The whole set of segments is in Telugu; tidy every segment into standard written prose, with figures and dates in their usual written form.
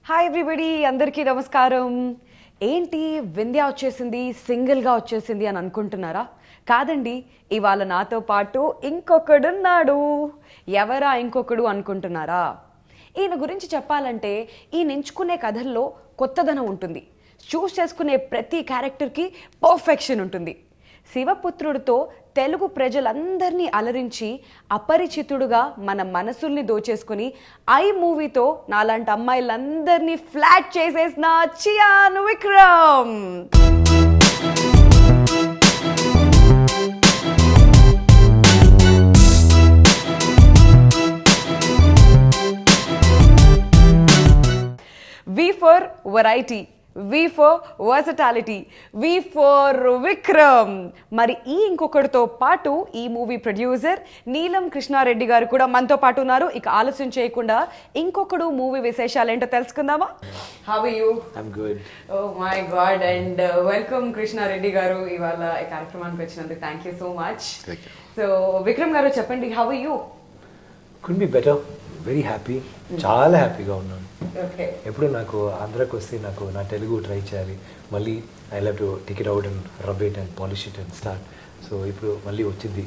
హాయ్ ఎవ్రీబడి, అందరికీ నమస్కారం. ఏంటి వింధ్య వచ్చేసింది, సింగిల్గా వచ్చేసింది అని అనుకుంటున్నారా? కాదండి, ఇవాళ నాతో పాటు ఇంకొకడున్నాడు. ఎవరా ఇంకొకడు అనుకుంటున్నారా? ఈయన గురించి చెప్పాలంటే ఈయన ఎంచుకునే కథల్లో కొత్తదనం ఉంటుంది. చూస్ చేసుకునే ప్రతి క్యారెక్టర్కి పర్ఫెక్షన్ ఉంటుంది. శివపుత్రుడితో తెలుగు ప్రజలందరినీ అలరించి అపరిచితుడుగా మన మనసుల్ని దోచేసుకుని ఐ మూవీతో నాలాంటి అమ్మాయిలందరినీ ఫ్లాట్ చేసేసిన Chiyaan Vikram. V for variety, V for versatility, V for Vikram. మరి ఈ ఇంకొకటితో పాటు ఈ మూవీ ప్రొడ్యూసర్ నీలం కృష్ణ రెడ్డి గారు కూడా మనతో పాటు ఉన్నారు. ఇక ఆలస్యం చేయకుండా ఇంకొకడు మూవీ విశేషాలు ఏంటో తెలుసుకుందామా? How are you? I'm good. Oh my God, and welcome Krishna Reddy గారు ఇవాళ ఈ కార్యక్రమానికి వచ్చినందుకు thank you so much. So Vikram గారు చెప్పండి, how are you? Could be better, very happy, చాలా హ్యాపీగా ఉన్నాను. ఎప్పుడు నాకు ఆంధ్రాకి వస్తే నాకు నా తెలుగు ట్రై చేయాలి, మళ్ళీ I love to take it out and rub it and polish it and start. So ఇప్పుడు మళ్ళీ వచ్చింది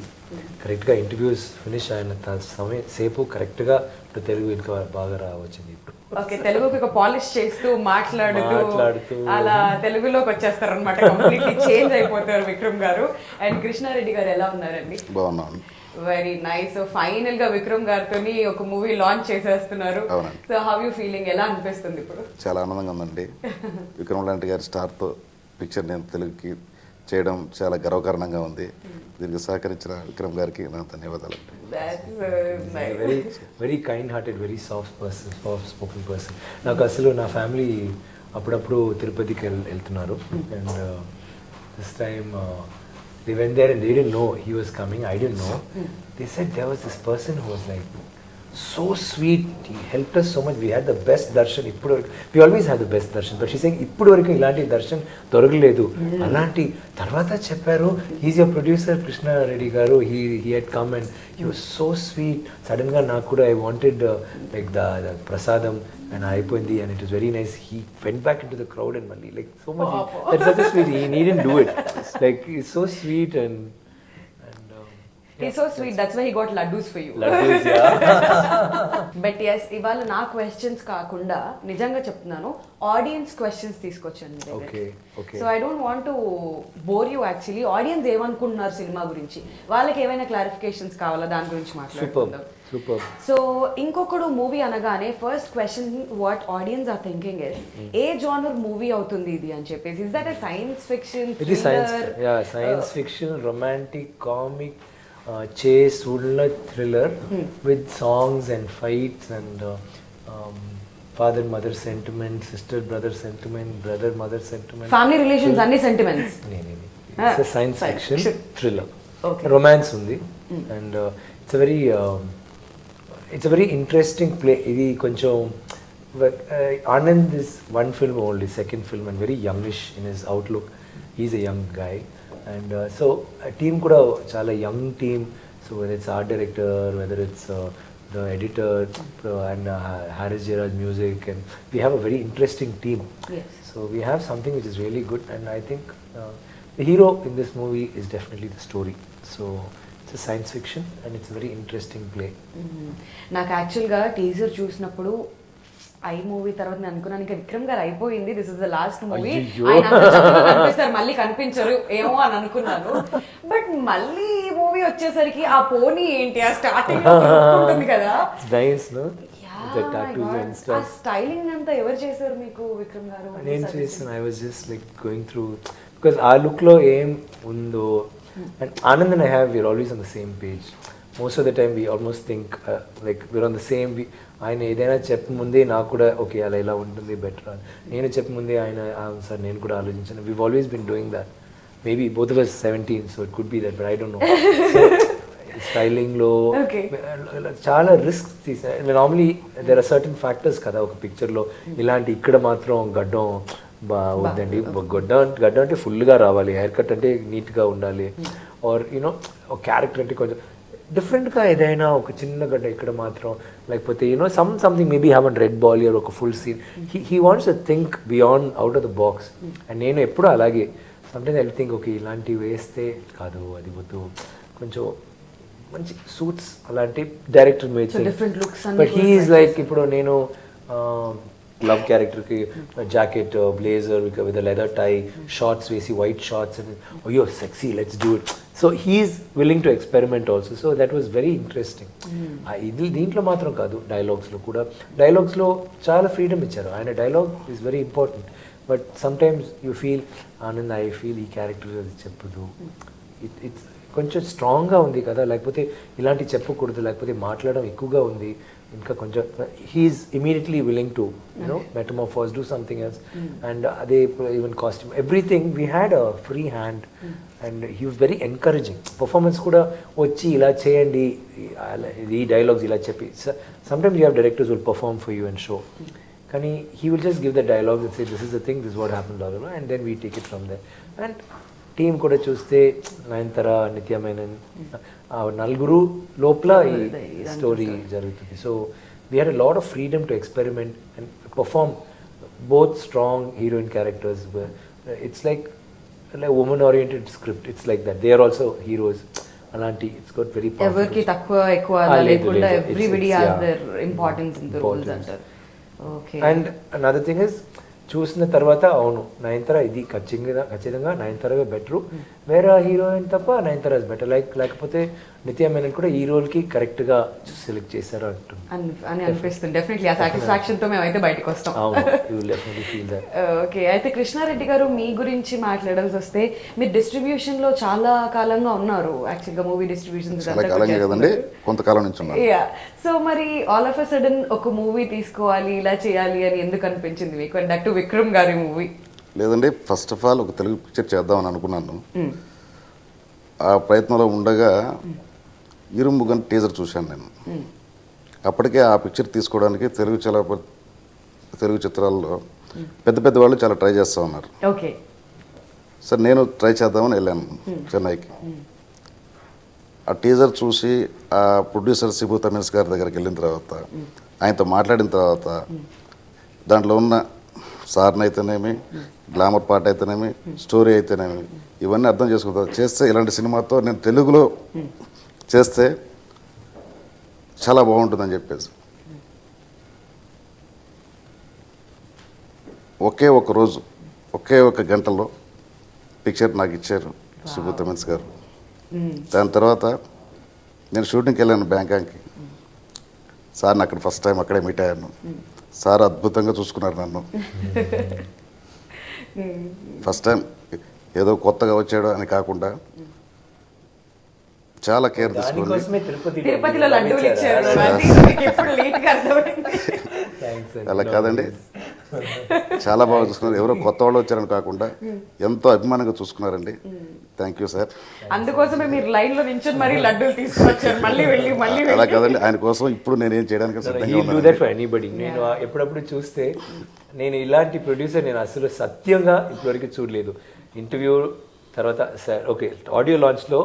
కరెక్ట్గా, ఇంటర్వ్యూస్ ఫినిష్ అయిన సమయం సేపు కరెక్ట్గా ఇప్పుడు తెలుగు ఇంకా బాగా వచ్చింది. ఇప్పుడు ఓకే, తెలుగుకి పాలిష్ చేస్తూ మాట్లాడుతూ అలా తెలుగులోకి వచ్చేస్తారు అనమాట. కంప్లీట్లీ చేంజ్ అయిపోతారు విక్రమ్ గారు. అండ్ కృష్ణారెడ్డి గారు ఎలా ఉన్నారండి? బాగున్నాను. Very nice. ఫైనల్ గా విక్రమ్ గారితో ఒక మూవీ లాంచ్ చేసేస్తున్నారు. So how you feeling? ఎలా అనిపిస్తుంది ఇప్పుడు? చాలా ఆనందంగా ఉందండి. విక్రమ్ లాంటి గారి స్టార్ తో పిక్చర్ నేను తెలుగుకి చేయడం చాలా గర్వకారణంగా ఉంది. దీనికి సహకరించిన విక్రమ్ గారికి నా ధన్యవాదాలు. Very very kind hearted, very soft person, soft spoken person. నాకు అసలు నా ఫ్యామిలీ అప్పుడప్పుడు తిరుపతికి వెళ్తున్నారు, and this time they went there and they didn't know he was coming. I didn't know. They said there was this person who was like so sweet. He helped us so much. We had the best darshan. We always have the best darshan. But she's saying, ippudu varaku ilanti darshan doragaledu. Alanti tarvata chepparu. He's your producer, Krishna Reddy garu. He had come and he was so sweet. Sudden ga naaku kuda I wanted like the prasadam and అయిపోయింది, and it was very nice. He went back into the crowd and Malli like so much. That's such a sweet. He didn't do it. Like he's so sweet and he's so sweet. That's why he got laddus for you. Laddus, yeah. But yes, ఇవాళ నా క్వశ్చన్స్ కాకుండా నిజంగా చెప్తున్నాను, ఆడియన్స్ క్వశ్చన్స్ తీసుకొచ్చాను మీ దగ్గరికి. So I don't want to bore you. Actually audience ఏమనుకుంటున్నారు సినిమా గురించి, వాళ్ళకి ఏమైనా క్లారిఫికేషన్స్ కావాలా, దాని గురించి మాట్లాడుకుందాం. సో ఇంకొకడు మూవీ అనగానే first question what audience are thinking is, ఏ జానర్ మూవీ అవుతుంది ఇది అని చెప్పేసి. Is that a science fiction, science fiction, romantic, comic, chase, thriller with songs and fights and father mother sentiment, sister brother sentiment, brother mother sentiment, family relations, anni sentiments. It's a science fiction thriller. Romance undi, and it's a very interesting play. Idi koncham Anand is one film only, second film, and very youngish in his outlook. He's a young guy. And so a team kuda chala young team, so whether it's art director, whether it's the editor, and Harris Jayaraj music, and we have a very interesting team. Yes. So we have something which is really good, and I think the hero in this movie is definitely the story. So it's a science fiction and it's a very interesting play. నాకు యాక్చువల్గా టీజర్ చూసినప్పుడు ఐ మూవీ తర్వాత నేను అనుకున్నాను ఇంకా విక్రమ్ గారు అయిపోయింది, this is the last movie, ఆయన కనిపిస్తారు మళ్ళీ కనిపించరు ఏమో అని అనుకున్నాను. బట్ మళ్ళీ ఈ మూవీ వచ్చేసరికి ఆ పోనీ ఏంటి, ఆ స్టార్టింగ్ ఉంటుంది కదా, ఆ స్టైలింగ్ అంతా ఎవరు చేశారు మీకు విక్రమ్ గారు? నేను చేస్తాను. I was just like going through, because ఆ లుక్ లో ఏం ఉందో, and Anand and I have, we are always on the same page. Most of the time we almost think like we are on the same. ఆయన ఏదైనా చెప్పముందే నాకు కూడా ఓకే అలా ఇలా ఉంటుంది బెటర్ అని, నేను చెప్పముందే ఆయన సార్ నేను కూడా ఆలోచించాను. We've always been doing that. Maybe both of us 17, so it could be that, but I don't know. స్టైలింగ్లో చాలా రిస్క్ తీసాను. Normally there are certain factors కదా ఒక పిక్చర్లో, ఇలాంటి ఇక్కడ మాత్రం గడ్డం వద్దండి, గడ్డం అంటే ఫుల్గా రావాలి, హెయిర్ కట్ అంటే నీట్గా ఉండాలి, ఆర్ యూనో క్యారెక్టర్ అంటే కొంచెం డిఫరెంట్గా ఏదైనా ఒక చిన్న గడ్డ ఇక్కడ మాత్రం లేకపోతే something maybe have an red ball ear ఒక full scene he wants to think beyond out of the box. And నేను ఎప్పుడూ అలాగే సమ్టైమ్స్ ఐ థింక్ ఓకే ఇలాంటివి వేస్తే కాదు అది వద్దు కొంచెం మంచి సూట్స్ అలాంటి director made but he is like ఇప్పుడు నేను లవ్ క్యారెక్టర్కి jacket blazer with leather tie shorts వేసి వైట్ షార్ట్స్ అండ్ అయ్యో sexy let's do it. So he's willing to experiment also. So that was very interesting. ఇది దీంట్లో మాత్రం కాదు డైలాగ్స్లో కూడా డైలాగ్స్లో చాలా ఫ్రీడమ్ ఇచ్చారు. ఆయన dialogue is very important but sometimes you feel Anand I feel ఈ క్యారెక్టర్ అది చెప్పదు ఇట్స్ కొంచెం స్ట్రాంగ్గా ఉంది కదా లేకపోతే ఇలాంటి చెప్పకూడదు లేకపోతే మాట్లాడడం ఎక్కువగా ఉంది ఇంకా కొంచెం he's immediately willing to metamorphose do something else and అదే even costume everything we had a free hand and he was very encouraging. Performance కూడా వచ్చి ఇలా చేయండి ఈ డైలాగ్స్ ఇలా చెప్పి sometimes you have directors will perform for you and show కానీ he will just give the dialogues and say this is the thing this what happen and then we take it from there. And team కూడా చూస్తే నయనతార నిత్య మేనన్ నలుగురు లోపల ఈ స్టోరీ జరుగుతుంది. So we had a lot of freedom to experiment and perform both strong heroine characters. It's like women oriented script it's like that they are also heroes అలాంటి ఇట్స్ గోట్ వెరీ ఎవరికి తక్కువ ఎక్కువ లేకుండా everybody has their importance in the roles అంటారు. Okay. And another thing is చూసిన తర్వాత అవును నయనతార ఇది ఖచ్చితంగా నయనతారవే బెటరు వేరే హీరోయిన్ తప్ప నయనతార ఇస్ బెటర్ లేకపోతే నిత్య మేనన్ కూడా ఈ రోల్కి కరెక్ట్గా సెలెక్ట్ చేశారు అని అనిపిస్తుంది. డెఫినెట్లీ ఆ సాటిస్ఫాక్షన్తో మేమైతే బయటకు వస్తాం. ఓకే. అయితే కృష్ణారెడ్డి గారు మీ గురించి మాట్లాడాల్సి వస్తే మీరు డిస్ట్రిబ్యూషన్లో చాలా కాలంగా ఉన్నారు యాక్చువల్గా మూవీ డిస్ట్రిబ్యూషన్స్ కొంతకాలం నుంచి. సో మరి ఆల్ ఆఫ్ అ సడన్ ఒక మూవీ తీసుకోవాలి ఇలా చేయాలి అని ఎందుకు అనిపించింది మీకు అండ్ దట్ టు విక్రమ్ గారి మూవీ? లేదండి ఫస్ట్ ఆఫ్ ఆల్ ఒక తెలుగు పిక్చర్ చేద్దామని అనుకున్నాను. ఆ ప్రయత్నంలో ఉండగా ఇరుముగన్ టీజర్ చూశాను నేను. అప్పటికే ఆ పిక్చర్ తీసుకోవడానికి తెలుగు చిత్రాల్లో పెద్ద పెద్ద వాళ్ళు చాలా ట్రై చేస్తూ ఉన్నారు. సరే నేను ట్రై చేద్దామని వెళ్ళాను చెన్నైకి. ఆ టీజర్ చూసి ఆ ప్రొడ్యూసర్ సిబు తమిన్స్ గారి దగ్గరికి వెళ్ళిన తర్వాత ఆయనతో మాట్లాడిన తర్వాత దాంట్లో ఉన్న సార్ని అయితేనేమి గ్లామర్ పార్ట్ అయితేనేమి స్టోరీ అయితేనేమి ఇవన్నీ అర్థం చేసుకుంటా చేస్తే ఇలాంటి సినిమాతో నేను తెలుగులో చేస్తే చాలా బాగుంటుందని చెప్పేసి ఒకే ఒక రోజు ఒకే ఒక గంటలో పిక్చర్ నాకు ఇచ్చారు సిబు తమిన్స్ గారు. దాని తర్వాత నేను షూటింగ్కి వెళ్ళాను బ్యాంకాక్కి. సార్ని అక్కడ ఫస్ట్ టైం అక్కడే మీట్ అయ్యాను. సార్ అద్భుతంగా చూసుకున్నారు నన్ను. ఫస్ట్ టైం ఏదో కొత్తగా వచ్చాడు అని కాకుండా చాలా కేర్ తీసుకుని అలా కాదండి చాలా బాగా చూసుకున్నారు. ఎవరో కొత్త వాళ్ళు వచ్చారని కాకుండా ఎంతో అభిమానంగా చూసుకున్నారండి. Thank you sir. అందుకోసమే మీరు లైన్ లో నించొని మరి లడ్డూలు తీసుకొచ్చారు మళ్ళీ అలా కాదండి ఆయన కోసం ఇప్పుడు నేను ఏం చేయడానికి నేను ఎప్పుడప్పుడు చూస్తే నేను ఇలాంటి ప్రొడ్యూసర్ నేను అసలు సత్యంగా ఇప్పటివరకు చూడలేదు. ఇంటర్వ్యూ తర్వాత సార్ ఓకే ఆడియో లాంచ్లో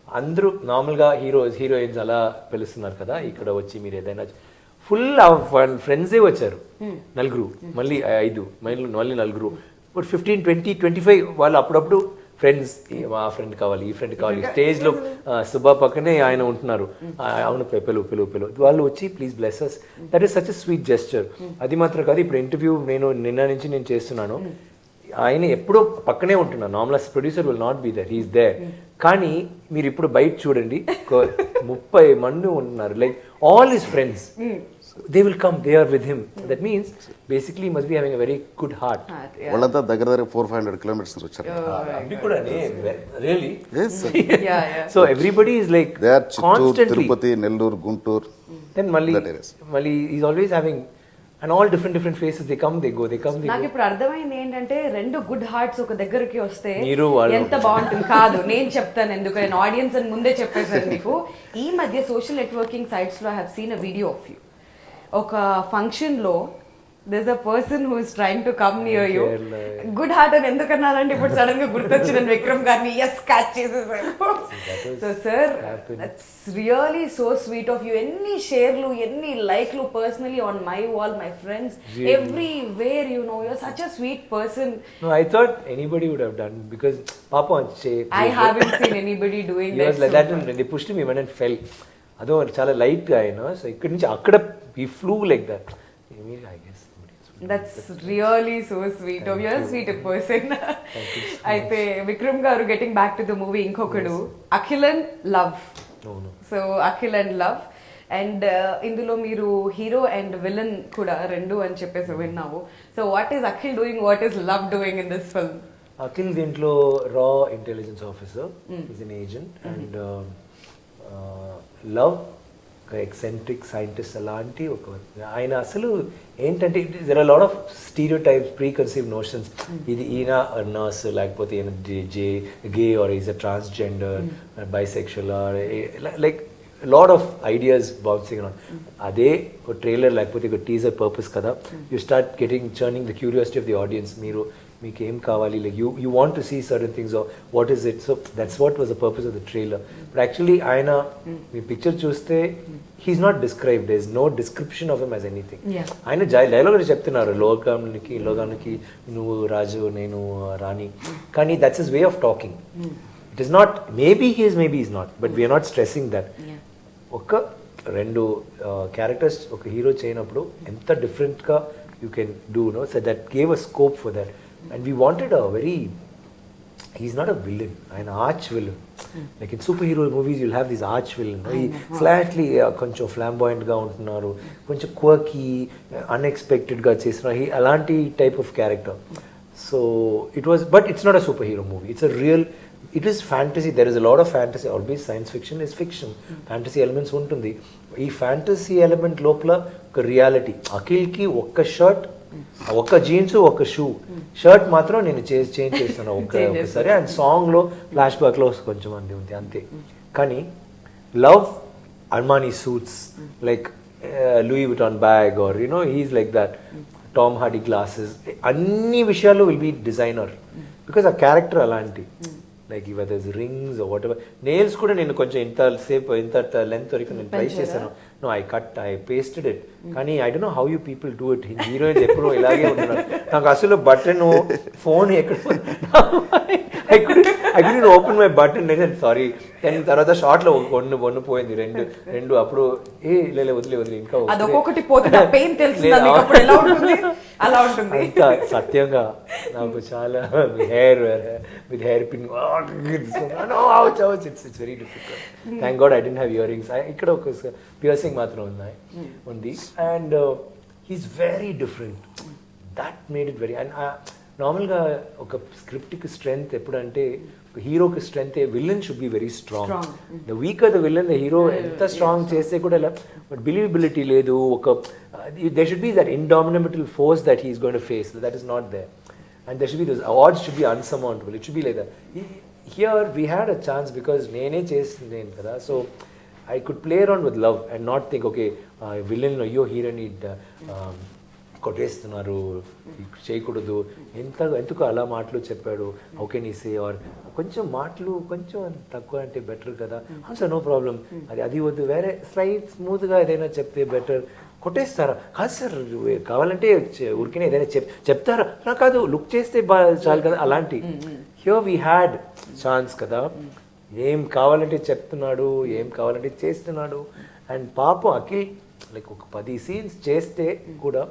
అందరూ నార్మల్గా హీరోయిన్స్ అలా పిలుస్తున్నారు కదా ఇక్కడ వచ్చి మీరు ఏదైనా ఫుల్ ఫ్రెండ్సే వచ్చారు నలుగురు మళ్ళీ 5 మళ్ళీ నలుగురు బట్ 15, 20, 25 వాళ్ళు అప్పుడప్పుడు ఫ్రెండ్స్ మా ఫ్రెండ్ కావాలి ఈ ఫ్రెండ్ కావాలి స్టేజ్లో సుబ్బా పక్కనే ఆయన ఉంటున్నారు అవును పిలువు వాళ్ళు వచ్చి please bless us that is such a sweet gesture. అది మాత్రం కాదు ఇప్పుడు ఇంటర్వ్యూ నిన్న నుంచి నేను చేస్తున్నాను ఆయన ఎప్పుడో పక్కనే ఉంటున్నారు. Normal producer will not be there he's there. కానీ మీరు ఇప్పుడు బయట చూడండి 30 మంది ఉంటున్నారు like all his friends they will come they are with him. That means basically he must be having a very good heart. వాళ్ళంతా దగ్గర 400-500 kilometers వచ్చారు. అవి కూడా really yes yeah so everybody is like they are constantly Tirupati Nellore Guntur then Malli is always having and all different faces they come they go నాకు ఇప్పుడు అర్థమైంది ఏంటంటే రెండు గుడ్ హార్ట్స్ ఒక దగ్గరికి వస్తే ఎంత బాగుంటుంది. కాదు నేను చెప్తాను ఎందుకు నేను ఆడియన్స్ అని ముందే చెప్పేసాను మీకు. ఈ మధ్య సోషల్ నెట్వర్కింగ్ సైట్స్ లో I have seen a video of you ఒక ఫంక్షన్లో there's a person who is trying to come near you. Kerala. Good heart అని ఎందుకన్నారంటే ఇప్పుడు సడన్ గా గుర్తొచ్చిన విక్రమ్ గారిని ఎస్ క్యాచ్ చేసేసారు. So sir that's really so sweet of you. ఎన్ని షేర్లు ఎన్ని లైక్లు personally on my wall, my friends everywhere, you know your such a sweet person. No, I thought anybody would have done because Papa I haven't seen anybody doing he that. was like that and they pushed him even and fell. అదో చాలా లైట్ గా అయినా సో ఇక్కడి నుంచి అక్కడ he flew like that. I guess that's really so sweet of you. You're a sweet person. అయితే Vikram garu getting back to the movie ఇంకొకడు, Akhil and Love. So Akhil and Love and ఇందులో మీరు హీరో అండ్ విలన్ కూడా రెండు అని చెప్పేసి విన్నావు. So what is Akhil doing, what is Love doing in this film? Akhil దీంట్లో రా intelligence officer, is an agent, and Love ఒక ఎక్సెంట్రిక్ సైంటిస్ట్. అలాంటి ఒక ఆయన అసలు ఏంటంటే there are lot of stereotypes, preconceive notions. ఇది ఈయన నర్స్, లేకపోతే ఈయన gay or is a transgender, bisexual, or like lot of ideas bouncing on. అదే ఒక ట్రైలర్ లేకపోతే ఒక టీజర్ పర్పస్ కదా, you start getting churning the curiosity of the audience. మీకు ఏం కావాలి, like you want to see certain things, what is it. So that's what was the purpose of the trailer. But actually ఆయన మీ పిక్చర్ చూస్తే he's not described, there is no description of him as anything. ఆయన డైలాగ్ చెప్తున్నారు, లోకానికి నువ్వు రాజు, నేను రాణి, కానీ that's his way of talking. It is not maybe he is, maybe is not, but we are not stressing that. ఒక రెండు క్యారెక్టర్స్ ఒక హీరో చేయనప్పుడు ఎంత డిఫరెంట్గా you can do, no? So that gave a scope for that, and we wanted a very, he's not a villain, an arch villain. Like in superhero movies you'll have this arch villain, no? He slightly koncham flamboyant ga untunaru, koncham quirky, unexpected ga chesina, he alanti type of character. So it was, but it's not a superhero movie, it's a real, it is fantasy. There is a lot of fantasy. Always science fiction is fiction. Fantasy elements ఉంటుంది. ఈ ఫ్యాంటసీ ఎలిమెంట్ లోపల ఒక రియాలిటీ. అఖిల్కి ఒక్క షర్ట్, ఒక్క జీన్స్, ఒక్క షూ. షర్ట్ మాత్రం నేను చేంజ్ చేస్తాను ఒక్కసారి, అండ్ సాంగ్లో ఫ్లాష్ బ్యాక్లో కొంచెం అంది ఉంది అంతే. కానీ Love Armani suits, like Louis Vuitton bag, or you know he is like that, Tom Hardy glasses, అన్ని విషయాల్లో విల్ బీ డిజైనర్ బికాస్ ఆ క్యారెక్టర్ అలాంటి. Like whether it's rings or whatever. Nails కూడా నేను కొంచెం ఇంత లెంత్ వరకు నేను ట్రై చేశాను. No, I pasted it. కానీ I don't know how you people do it. Heroines ఎప్పుడూ ఇలాగే ఉంటున్నారు. నాకు అసలు బటన్ ఫోన్ ఎక్కడ I couldn't open my button. నేను సారీ. దాని తర్వాత షార్ట్లో వన్ను పోయింది, రెండు అప్పుడు వదిలే ఇంకా సత్యంగా నాకు చాలా with hair pin. It's very difficult. Thank God I didn't have earrings. ఇక్కడ ఒక పియర్సింగ్ మాత్రం ఉంది. And he's very different. That made it very, and నార్మల్గా ఒక స్క్రిప్ట్కి స్ట్రెంగ్త్ ఎప్పుడంటే, హీరోకి strength, villain should be very strong. The weaker the villain, the hero ఎంత స్ట్రాంగ్ చేస్తే కూడా బట్ బిలీవబిలిటీ లేదు. ఒక they should be that indomitable force that he is going to face. That is not there. And there should be those odds should be unsurmountable. It should be like that. Here we had a chance because nene chesinen kada, so I could play around with love and not think, okay, villain ayyo hero need కొట్టేస్తున్నారు, చేయకూడదు, ఎందుకు అలా మాటలు చెప్పాడు, హౌ కెన్ ఈ సే, ఆర్ కొంచెం మాటలు కొంచెం తక్కువ అంటే బెటర్ కదా. సార్ నో ప్రాబ్లం, అది వద్దు, వేరే స్లైట్ స్మూత్గా ఏదైనా చెప్తే బెటర్. కొట్టేస్తారా? కాదు సార్, కావాలంటే ఊరికనే ఏదైనా చెప్తారా? నాకు కాదు, లుక్ చేస్తే చాలు కదా. అలాంటి హియర్ వీ హ్యాడ్ ఛాన్స్ కదా. ఏం కావాలంటే చెప్తున్నాడు, ఏం కావాలంటే చేస్తున్నాడు. అండ్ పాపం అఖిల్ లైక్ ఒక 10 సీన్స్ చేస్తే కూడా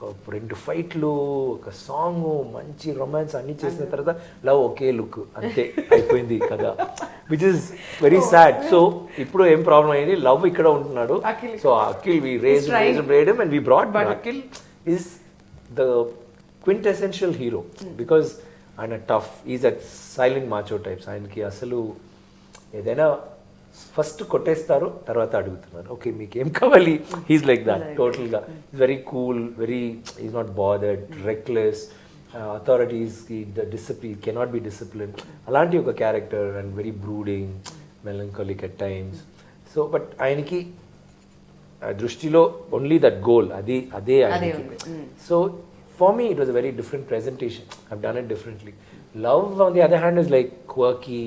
ఒక 2 ఫైట్లు, ఒక సాంగ్, మంచి రొమాన్స్ అన్ని చేసిన తర్వాత లవ్ ఒకే లుక్ అంతే అయిపోయింది కదా, which is very sad. So ఇప్పుడు ఏం ప్రాబ్లం అయింది, లవ్ ఇక్కడ ఉంటున్నాడు. So Akhil we raised and we brought, but Akhil is the quintessential hero because ఆయన tough, is a silent macho types. ఆయనకి అసలు ఏదైనా ఫస్ట్ కొట్టేస్తారు, తర్వాత అడుగుతున్నారు, ఓకే మీకు ఏం కావాలి. హీస్ లైక్ దట్ టోటల్గా. Is very cool, very is not bothered, reckless. అథారిటీస్కి డిసిప్లిన్ కెనాట్ బి డిసిప్లిన్. అలాంటి ఒక character. And very brooding, melancholic at times. So but ఆయనకి దృష్టిలో ఓన్లీ దట్ గోల్ అదే ఆయనకి. So for me it was a very different presentation. I've done it differently. Love on the other hand is like quirky,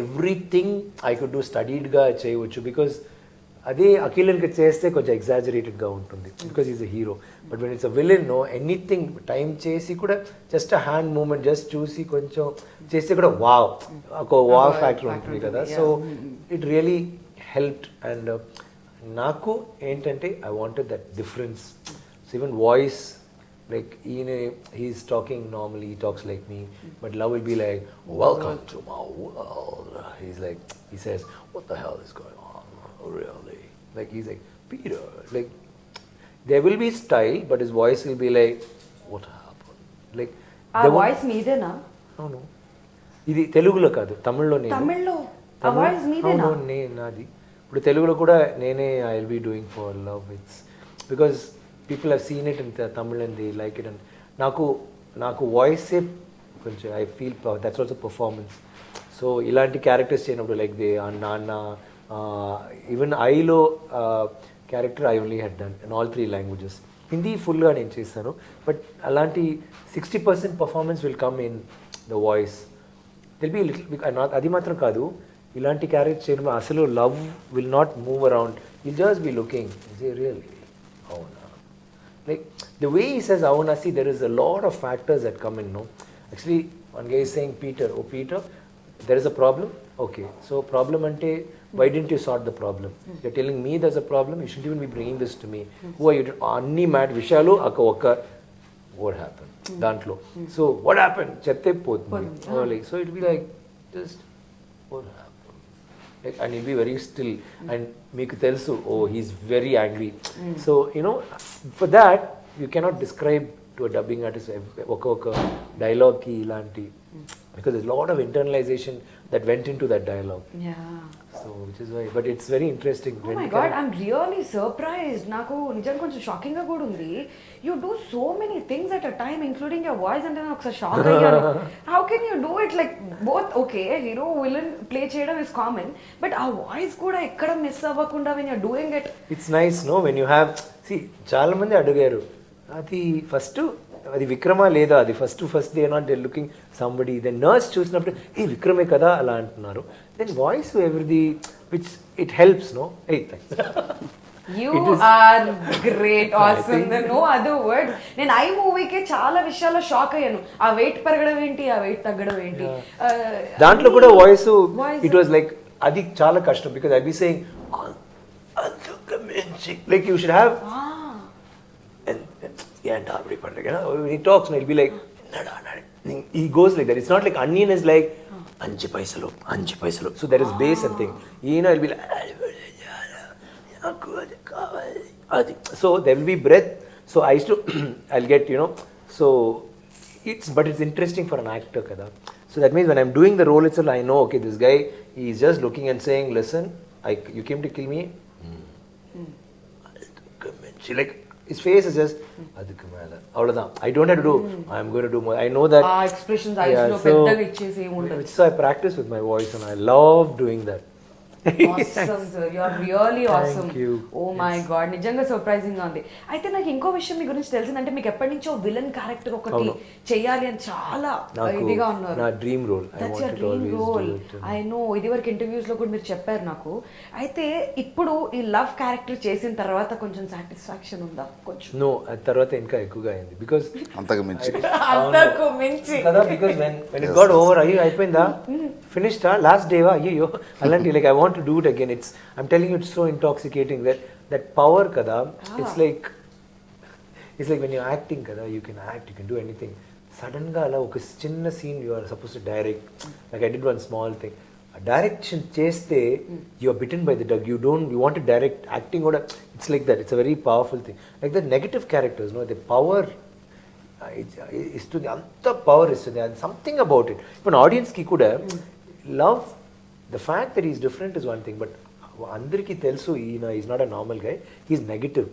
everything I could do స్టడీడ్గా చేయవచ్చు. బికాస్ అదే అఖిలన్కి చేస్తే కొంచెం ఎగ్జాజరేటెడ్గా ఉంటుంది because is a hero. But when it's a villain know anything time చేసి కూడా just a hand moment just చూసి కొంచెం చేస్తే కూడా వావ్, ఒక వావ్ ఫ్యాక్టర్ ఉంటుంది కదా. So it really helped. And నాకు ఏంటంటే I wanted that difference. So even voice, like he's talking normally, he talks like me, but love will be like, welcome to my world. He's like, he says, what the hell is going on, really? Like he's like, Peter, like there will be style, but his voice will be like, what happened? Like ఆ వాయిస్ మీదేనా? no ఇది తెలుగులో కాదు, తమిళ్లో. తమిళ్లో ఆ వాయిస్ మీదేనా? నాది. ఇప్పుడు తెలుగులో కూడా నేనే I will be doing for love. It's because people have seen it in Tamil and they like it. And నాకు వాయిసే కొంచెం I feel that's also performance. So ఇలాంటి క్యారెక్టర్స్ చేయనప్పుడు లైక్ దే నాన్న, ఈవెన్ ఐలో character I only had done in all 3 languages. Hindi ఫుల్గా నేను చేస్తాను, బట్ అలాంటి 60% performance will come in the voice. Will be little. అది మాత్రం కాదు, ఇలాంటి క్యారెక్టర్ చేయడం అసలు Love will not move around, will just be looking really అవునా. Like the way he says avuna, see there is a lot of factors that come in, no? Actually one guy is saying, Peter, oh Peter, there is a problem. Okay, so problem ante, why didn't you sort the problem? You're telling me there's a problem, you shouldn't even be bringing this to me. Who are you? Anni mad vishalu akka what happened dantlo. So what happened chepte potundi. So it will be like just what happened. Like, and he'll be very still, and meeku telusu, oh he's very angry. So for that you cannot describe to a dubbing artist oka dialogue ki ilanti, because there's a lot of internalization that went into that dialogue. So which is why, but it's very interesting. Oh my god, I'm really surprised. Naku nijan koncham shocking ga kuda undi. You do so many things at a time, including your voice, and then I'm shock ayyanu. How can you do it like both? Okay, hero villain play cheyadam is common, but our voice kuda ekkada miss avvakunda when you're doing it. It's nice, no, when you have, see చాలా మంది అడిగారు అది ఫస్ట్ అది విక్రమా లేదా, అది first they not they looking somebody, then nurse చూసినప్పుడు ఏ విక్రమే కదా అలా అంటున్నారు. దెన్ వాయిస్ ఎవరిది, which it helps, no. You are great, awesome. There no other words. నేను ఐ మూవీకే చాలా విషయాల్లో షాక్ అయ్యాను. ఆ వెయిట్ పెరగడం ఏంటి, ఆ వెయిట్ తగ్గడం ఏంటి, దాంట్లో కూడా వాయిస్ ఇట్ వాజ్ లైక్ అది చాలా కష్టం. Because I be saying like you should have and apdi pandra, when he talks, he'll be like he goes like that. It's not like onion is like 5 paisalo. So there is bass and thing. He'll be like so there will be breath. So I used to I'll get so but it's interesting for an actor kada. So that means when I'm doing the role itself, I know, okay, this guy, he's just looking and saying, listen, you came to kill me. She like his face is just adukku mela avladha. I don't have to do, I am going to do more. I know that expressions eyes lo peddaga ichese em undadu. So I practice with my voice and I love doing that. Awesome sir, you are really awesome. Thank you. Oh my god, నిజంగా సర్ప్రైజింగ్ గా ఉంది. అయితే నాకు ఇంకో విషయం మీ గురించి తెలిసిందంటే, మీకు ఎప్పటి నుంచో విలన్ క్యారెక్టర్ ఒకటి చేయాలి అని చాలా ఇదిగా ఉన్నారు. నా dream role. That's your dream role. I know, ఇది వరకు ఇంటర్వ్యూస్ లో కూడా మీరు చెప్పారు నాకు. అయితే ఇప్పుడు ఈ లవ్ క్యారెక్టర్ చేసిన తర్వాత కొంచెం సాటిస్ఫాక్షన్ ఉందా? కొంచెం. నో, ఆ తర్వాత ఇంకా ఎక్కువగా అయింది. బికాజ్ అంతకు మించి కదా, because when it got over, అయ్యో అయిపోయిందా, ఫినిష్డ్ లాస్ట్ డేవా, అయ్యో అలాంటి, like I want to do it again. I'm telling you, it's so intoxicating, that power kada. It's like when you're acting kada, you can act, you can do anything. Sudden ga ala oka chinna scene you are supposed to direct, like I did one small thing, a direction cheste, you are bitten by the dog, you want to direct acting oda. It's like that. It's a very powerful thing. Like the negative characters, no, the power is to the anta power is to the something about it. Even audience ki kuda love. The fact that he's different is one thing, but andariki telusu he's not a normal guy, he's negative.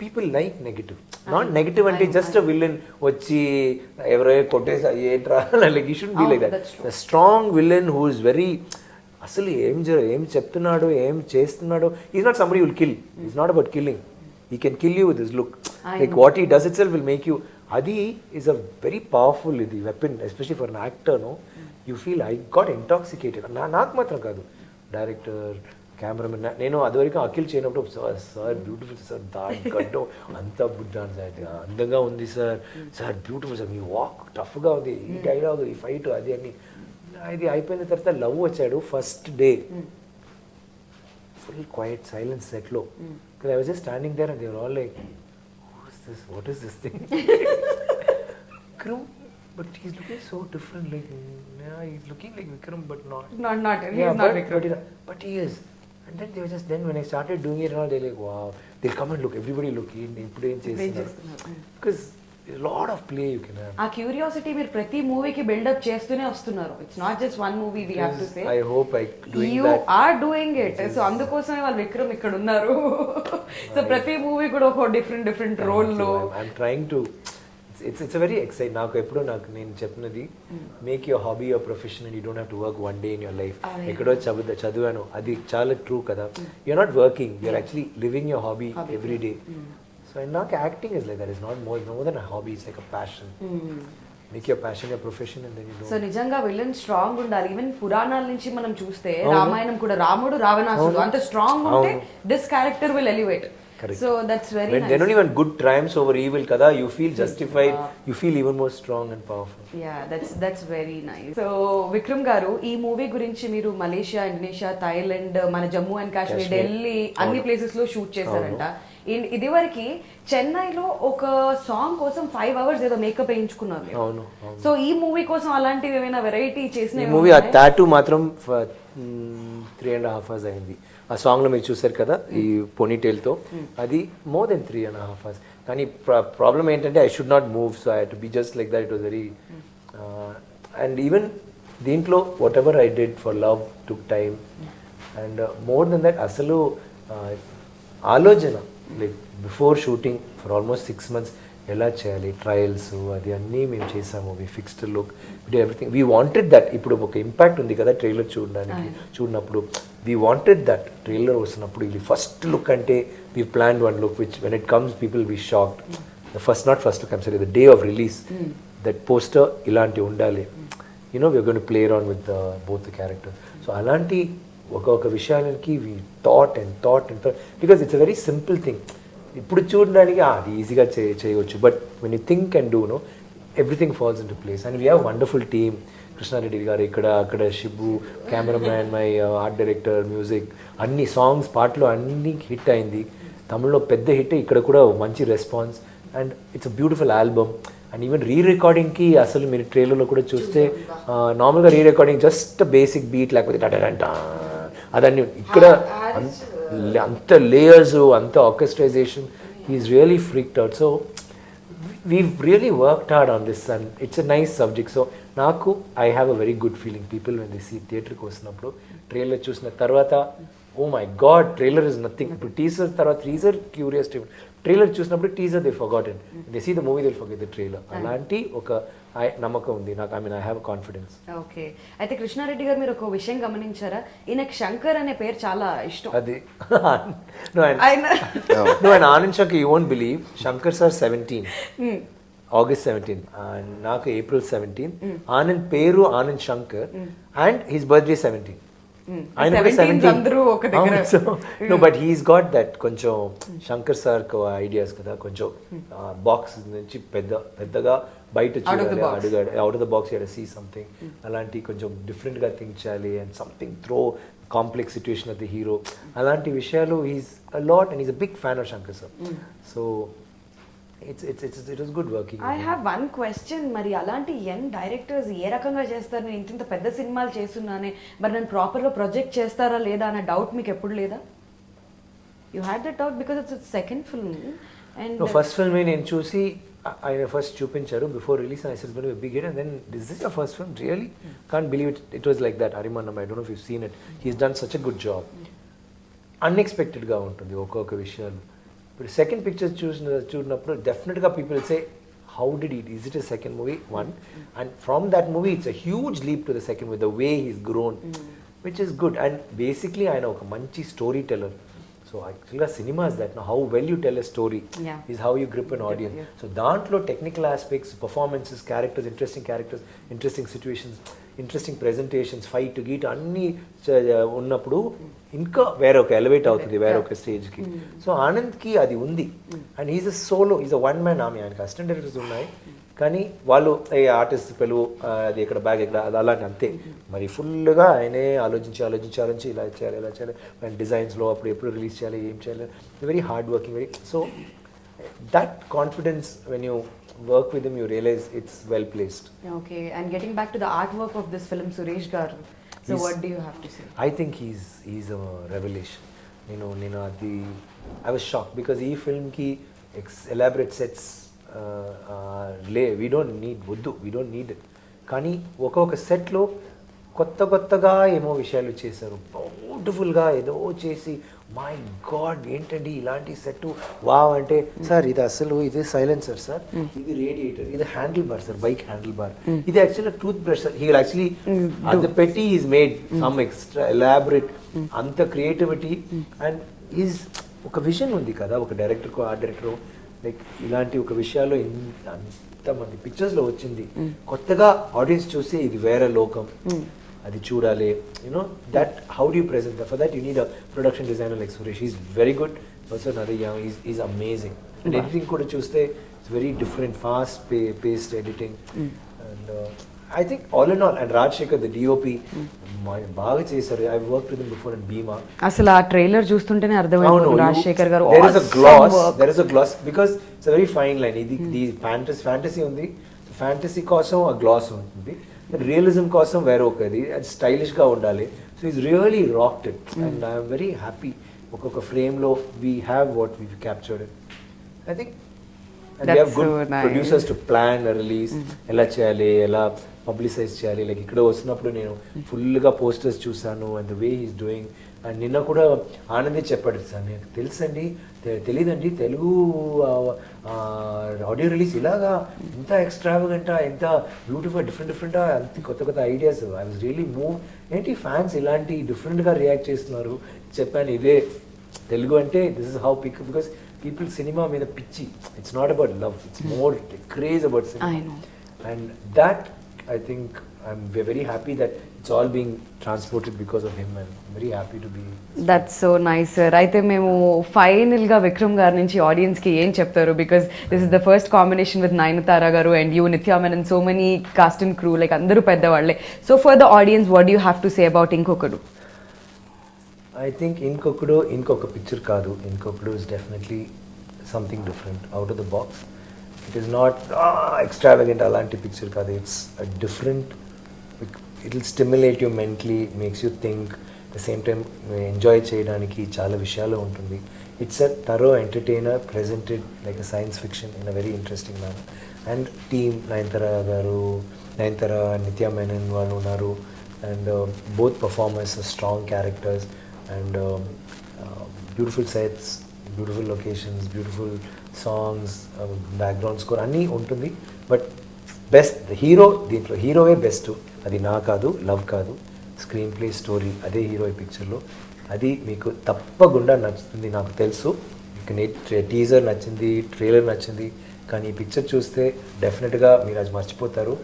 People like negative, not negative ante just a villain vachi evare kottesa etra, like he shouldn't be like that. The strong villain who is very అసలు ఏం చెప్తున్నాడు, ఏం చేస్తున్నాడు. Is not somebody will kill, is not about killing. He can kill you with his look. Like what he does itself will make you. Adi is a very powerful weapon, especially for an actor. No, you feel I got intoxicated. Naak matram kaadu. Director, cameraman. Nenu adavariku Akhil cheynappudu sir beautiful sir that gaddo anta buddha andanga undi sir beautiful sir. You walk tough ga undi ee dialogue ee fight adi anni ఇది అయిపోయిన తర్వాత లవ్ వచ్చాడు first day. Full quiet silence set low. Because I was just standing there and they were all like, who is this? What is this thing? Vikram, but he's looking so different. Like, yeah, he's looking like Vikram, but not. Not. He's not Vikram. But he is. And then they were just, then when I started doing it and all, they're like, wow. They'll come and look, everybody look, because a lot of play you can have. ఆ క్యూరియాసిటీ మీరు ప్రతి మూవీకి బిల్డప్ చేస్తూనే వస్తున్నారు. It's not just one movie we have to say. I hope I doing you that. are doing it. So అందుకోసమే వాళ్ళు విక్రమ్ ఇక్కడ ఉన్నారు. సో ప్రతి మూవీ కూడా ఒక డిఫరెంట్ రోల్ లో. I'm trying to. It's a very exciting. నాకు ఎప్పుడో నేను చెప్పినది, make your hobby your profession and you don't have to work one day in your life. ఎక్కడో చదివాను, అది చాలా ట్రూ కదా. You're not working, you're actually living your hobby every day. So and now acting is like that. It's not more than a hobby. It's like a passion. Make your passion your profession and then you don't. So నిజంగా విలన్ స్ట్రాంగ్ ఉండాలి. ఈవెన్ పురాణాల నుంచి మనం చూస్తే రామాయణం కూడా రాముడు రావణాసుడు అంత స్ట్రాంగ్ ఉంటే this character will elevate. So that's very when nice. When only when good triumphs over evil kada, you feel justified, you feel even more strong and powerful. Yeah, that's very nice. So Vikram garu, ee movie gurinchi మీరు మలేషియా, ఇండోనేషియా, థాయిలాండ్, మన జమ్మూ అండ్ కాశ్మీర్, ఢిల్లీ అన్ని ప్లేసెస్ లో షూట్ చేశారంట. ఇదివరకు చెన్నైలో ఒక సాంగ్ కోసం 5 hours ఏదో మేకప్ వేయించుకున్నారు. అవును. సో ఈ మూవీ కోసం అలాంటివి ఏమైనా వెరైటీ చేసిన మూవీ ఆ టాటూ మాత్రం 3.5 hours అయింది. ఆ సాంగ్లో మీరు చూసారు కదా ఈ పోనీటైల్తో, అది మోర్ దెన్ 3.5 hours. కానీ ప్రాబ్లమ్ ఏంటంటే I should not move, so I have to be just like that. It was very and even దీంట్లో whatever I did for Love took time and more than that అసలు ఆలోచన like before shooting for almost 6 months ఎలా చేయాలి, ట్రయల్స్ అది అన్నీ మేము చేసాము. We fixed look, we everything. We wanted that. ఇప్పుడు ఒక ఇంపాక్ట్ ఉంది కదా ట్రైలర్ చూడనప్పుడు. We wanted that. ట్రైలర్ వస్తున్నప్పుడు ఇది ఫస్ట్ లుక్ అంటే we plan one look which when it comes people be shocked. Not first look, I'm sorry, the day of release that poster ఇలాంటి ఉండాలి. We are going to play around with both the character. So అలాంటి ఒక విషయానికి we thought and because it's a very simple thing. ఇప్పుడు చూడడానికి అది ఈజీగా చేయవచ్చు, but when you think and do no everything falls into place. And we have wonderful team. Krishnareddy గారు అక్కడ Shibu cameraman, my art director, music, అన్ని సాంగ్స్ పాటలు అన్నీ హిట్ అయింది. తమిళ్లో పెద్ద హిట్, ఇక్కడ కూడా మంచి response and it's a beautiful album. And even రీరికార్డింగ్కి అసలు మీరు ట్రైలర్లో కూడా చూస్తే నార్మల్గా రీరికార్డింగ్ జస్ట్ బేసిక్ బీట్ లేకపోతే టటంట అదన్నీ, ఇక్కడ అంత లేయర్స్, అంత orchestrisation. He's really freaked out. So we've really worked hard on this and it's a nice subject. So నాకు I have a very good feeling. People when they see థియేటర్కి వస్తున్నప్పుడు ట్రైలర్ చూసిన తర్వాత, oh my God, trailer is nothing. ఇప్పుడు టీజర్ తర్వాత టీజర్ క్యూరియాసిటీ, ట్రైలర్ చూసినప్పుడు teaser they forgotten, they see the movie they forget the trailer. అలాంటి ఒక నమ్మకం ఉంది నాకు. I have confidence. ఓకే, అయితే కృష్ణారెడ్డి గారు మీరు ఒక విషయం గమనించారా? ఈయనకు శంకర్ అనే పేరు చాలా ఇష్టం. అది and Anand Shankar, you won't believe, Shankar sir 17 August 17 and నాకు April 17. ఆనంద్ పేరు Anand Shankar and his birthday 17. ఆయన కూడా 17. No, but he's got that కొంచెం శంకర్ సార్ ఐడియాస్ కదా, కొంచెం బాక్స్ నుంచి పెద్దగా బయట చూడాలి, అడుగాడు out of the box, you have to see something. అలాంటి కొంచెం డిఫరెంట్గా థింక్ చేయాలి and something through complex situation of the hero, అలాంటి విషయాలు he's a lot and he's a big fan of Shankar sir. So it was good working. I have one question. మరి అలాంటి యంగ్ డైరెక్టర్స్ ఏ రకంగా చేస్తారు? నేను ఇంత పెద్ద సినిమాలు చేస్తున్నానే, మరి నేను ప్రాపర్గా ప్రొజెక్ట్ చేస్తారా లేదా అనే డౌట్ మీకు ఎప్పుడు లేదా? You had that doubt because it's second film and first film నేను చూసి ఆయన ఫస్ట్ చూపించారు before release, I said very big hit and then this is your first film, really can't believe it. It was like that. హరిమన్నం, I don't know if you seen it, he's done such a good job. అన్ఎక్స్పెక్టెడ్గా ఉంటుంది ఒక్కొక్క విషయాలు. ఇప్పుడు సెకండ్ పిక్చర్ చూసినప్పుడు డెఫినెట్గా people say, how did it, is it a second movie? One, and from that movie it's a huge leap to the second movie, the way he's grown. which is good. And basically ఆయన ఒక మంచి స్టోరీ టెల్లర్. సో యాక్చువల్గా cinema is that how well you tell a story is how you grip an audience. So దాంట్లో technical aspects, performances, characters, interesting situations, interesting presentations, fight గీట్ అన్నీ ఉన్నప్పుడు ఇంకా వేరొక ఎలివేట్ అవుతుంది వేరొక స్టేజ్కి. సో ఆనంద్కి అది ఉంది. And is a solo, is a one man army. ఆయనకి అసిస్టెంట్ డైరెక్టర్స్ ఉన్నాయి కానీ వాళ్ళు ఆర్టిస్ట్ పిలువు, అది ఎక్కడ బ్యాగ్ ఎక్కడ, అది అలాంటి అంతే. మరి ఫుల్గా ఆయనే ఆలోచించి ఇలా చేయాలి అండ్ డిజైన్స్లో అప్పుడు ఎప్పుడు రిలీజ్ చేయాలి, ఏం చేయాలి, very hard working, very. So that confidence when you work with him, you realize it's well placed. Okay, and getting back to the artwork of this film, Suresh garu, so what do you have to say? I think he's a revelation. Nenu adi I was shocked because ee film ki elaborate sets we don't need it. Kani oka set lo కొత్తగా ఏమో విషయాలు చేశారు, బ్యూటిఫుల్గా ఏదో చేసి మై గాడ్ ఏంటండి ఇలాంటి సెట్ వావ్ అంటే, సార్ ఇది అసలు ఇది సైలెన్సర్ సార్, ఇది రేడియేటర్, ఇది handle bar sir, bike handle bar, ఇది actually tooth brush sir. He will actually అది పెట్టి is made some extra elaborate, అంత క్రియేటివిటీ అండ్ ఈజ్ ఒక విజన్ ఉంది కదా ఒక డైరెక్టర్కో ఆర్ట్ డైరెక్టరో. లైక్ ఇలాంటి ఒక విషయాల్లో ఇంతమంది పిక్చర్స్లో వచ్చింది, కొత్తగా ఆడియన్స్ చూసి ఇది వేరే లోకం, అది చూడాలి. That how do you present for that you need a production designer like Suresh. Is very good also. another young, is amazing. And editing కూడా చూస్తే it's very different, fast paced editing. And I think all in all, and Rajasekhar the DOP బాగా చేశారు. I work with him before in Bheema. అసలు ఆ ట్రైలర్ చూస్తుంటేనే అర్థమైంది రాజశేఖర్ గారు. there is a gloss because it's a very fine line. ఇది ఫ్యాంటసీ ఉంది, ఫ్యాంటసీ కోసం ఆ గ్లాస్ ఉంటుంది, రియలిజం కోసం వేరే ఒకది, అది స్టైలిష్గా ఉండాలి. So is really rocked it and I'm very happy. ఒక్కొక్క ఫ్రేమ్లో we have what we captured it. I think and we have good producers to plan release, ఎలా చేయాలి, ఎలా పబ్లిసైజ్ చేయాలి. లైక్ ఇక్కడ వస్తున్నప్పుడు నేను ఫుల్గా పోస్టర్స్ చూసాను and the way he's doing. And నిన్న కూడా ఆనందే చెప్పాడు, సార్ నాకు తెలుసండి, తెలీదండి తెలుగు ఆడియో రిలీజ్ ఇలాగా ఎంత ఎక్స్ట్రావగెంటా, ఎంత బ్యూటిఫుల్, డిఫరెంట్ అంత కొత్త ideas. I was really move. ఏంటి ఫ్యాన్స్ ఇలాంటి డిఫరెంట్గా రియాక్ట్ చేస్తున్నారు. చెప్పాను ఇదే తెలుగు అంటే this is how because people cinema మీద పిచ్చి. It's not about love, it's more craze about cinema. And that I think we're very happy that it's all being transported because of him, and very happy to be. That's so nice, sir. అయితే మేము ఫైనల్ గా విక్రమ్ గారి నుంచి ఆడియన్స్ కి ఏం చెప్తారు, because this is the first combination with Nayanthara garu and you, Nithya Menen, so many cast and crew, like అందరూ పెద్దవాళ్ళే. So for the audience what do you have to say about Inkokkadu? I think ఇంకొక పిక్చర్ కాదు. Inkokkadu is definitely something different, out of the box. It is not extravagant అలాంటి పిక్చర్ కాదు. It's different. It will stimulate you mentally, makes you think, the same time enjoy చేయడానికి చాలా విషయాలు ఉంటుంది. It's a thorough entertainer presented like a science fiction in a very interesting manner. And team Nayanthara, Nithya Menen వాళ్ళు ఉన్నారు. And both performers strong characters and beautiful sets, beautiful locations, beautiful songs, background score అన్నీ ఉంటుంది. బట్ బెస్ట్ హీరో, దీంట్లో హీరోయే బెస్ట్. అది నా కాదు, లవ్ కాదు, స్క్రీన్ ప్లే, స్టోరీ, అదే హీరో ఈ పిక్చర్లో. అది మీకు తప్పకుండా నచ్చుతుంది, నాకు తెలుసు. మీకు టీజర్ నచ్చింది, ట్రైలర్ నచ్చింది, కానీ ఈ పిక్చర్ చూస్తే డెఫినెట్గా మీరు అది మర్చిపోతారు,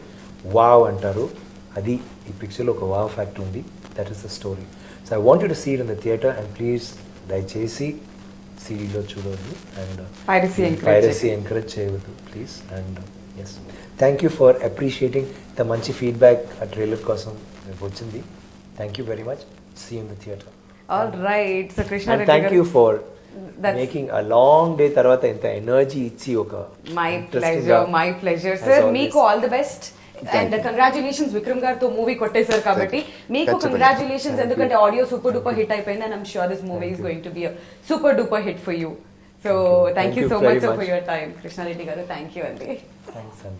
వావ్ అంటారు. అది ఈ పిక్చర్లో ఒక వావ్ ఫ్యాక్టర్ ఉంది. That is the story. So I want you to see it in the theatre and please దయచేసి సిడీలో చూడవద్దు అండ్ పైరసీ ఎంకరేజ్ చేయవద్దు please. And yes, thank you for appreciating the మంచి ఫీడ్బ్యాక్ ఆ ట్రైలర్ కోసం వచ్చింది. Thank you very much. See in the theatre. All right. So Krishna Reddy thank you for making a long day తర్వాత ఇంత ఎనర్జీ ఇచ్చి ఒక మై ప్లెజర్ సార్. మీకు all the best and congratulations. Vikram గారితో మూవీ కొట్టేశారు కాబట్టి మీకు కంగ్రాచులేషన్స్, ఎందుకంటే ఆడియో సూపర్ డూపర్ హిట్ అయిపోయింది and I'm sure this movie is going to be a super duper hit for you. So thank you so much for your time Krishna Reddy garu. Thank you అండి. థ్యాంక్స్ అండి.